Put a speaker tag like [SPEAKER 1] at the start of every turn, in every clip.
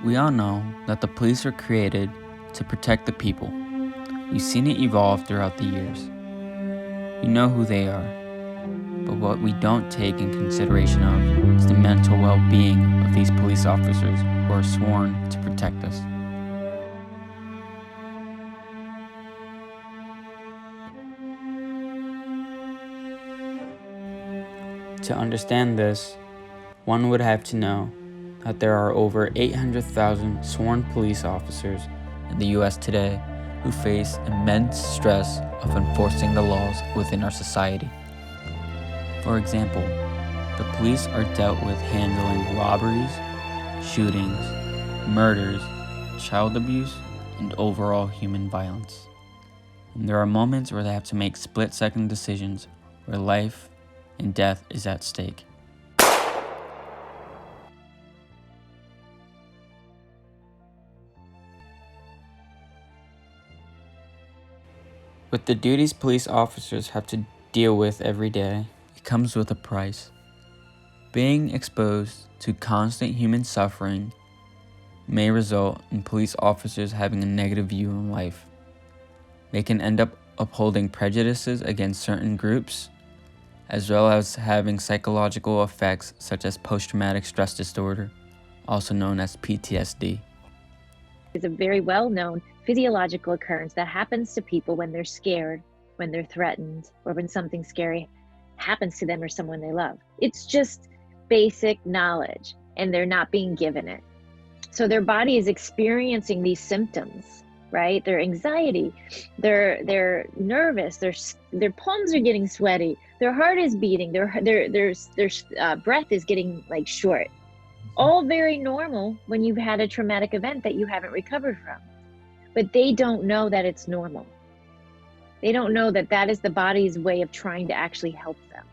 [SPEAKER 1] We all know that the police were created to protect the people. We've seen it evolve throughout the years. We know who they are, but what we don't take in consideration of is the mental well-being of these police officers who are sworn to protect us. To understand this, one would have to know that there are over 800,000 sworn police officers in the US today who face immense stress of enforcing the laws within our society. For example, the police are dealt with handling robberies, shootings, murders, child abuse, and overall human violence. And there are moments where they have to make split-second decisions where life and death is at stake. With the duties police officers have to deal with every day, it comes with a price. Being exposed to constant human suffering may result in police officers having a negative view on life. They can end up upholding prejudices against certain groups, as well as having psychological effects such as post-traumatic stress disorder, also known as PTSD.
[SPEAKER 2] It's a very well-known physiological occurrence that happens to people when they're scared, when they're threatened, or when something scary happens to them or someone they love. It's just basic knowledge, and they're not being given it. So their body is experiencing these symptoms, right? Their anxiety, they're nervous, their palms are getting sweaty, their heart is beating, their breath is getting like short. All very normal when you've had a traumatic event that you haven't recovered from. But they don't know that it's normal. They don't know that that is the body's way of trying to actually help them.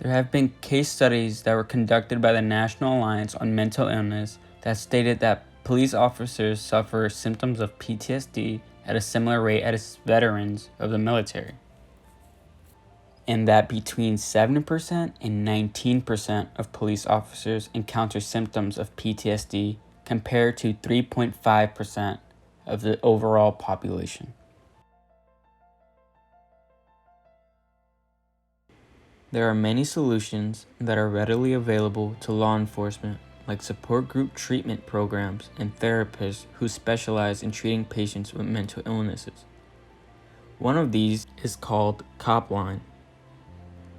[SPEAKER 1] There have been case studies that were conducted by the National Alliance on Mental Illness that stated that police officers suffer symptoms of PTSD at a similar rate as veterans of the military, and that between 7% and 19% of police officers encounter symptoms of PTSD compared to 3.5% of the overall population. There are many solutions that are readily available to law enforcement, like support group treatment programs and therapists who specialize in treating patients with mental illnesses. One of these is called Copline,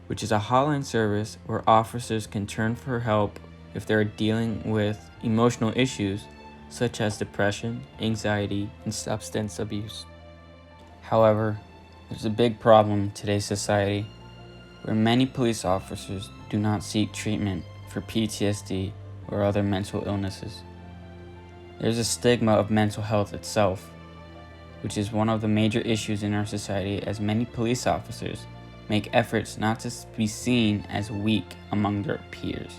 [SPEAKER 1] which is a hotline service where officers can turn for help if they're dealing with emotional issues such as depression, anxiety, and substance abuse. However, there's a big problem in today's society where many police officers do not seek treatment for PTSD or other mental illnesses. There's a stigma of mental health itself, which is one of the major issues in our society, as many police officers make efforts not to be seen as weak among their peers,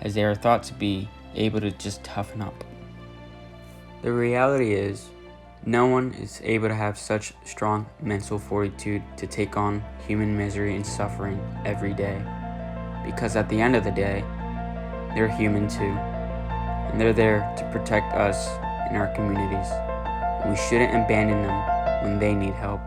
[SPEAKER 1] as they are thought to be able to just toughen up. The reality is, no one is able to have such strong mental fortitude to take on human misery and suffering every day, because at the end of the day, they're human too, and they're there to protect us and our communities. We shouldn't abandon them when they need help.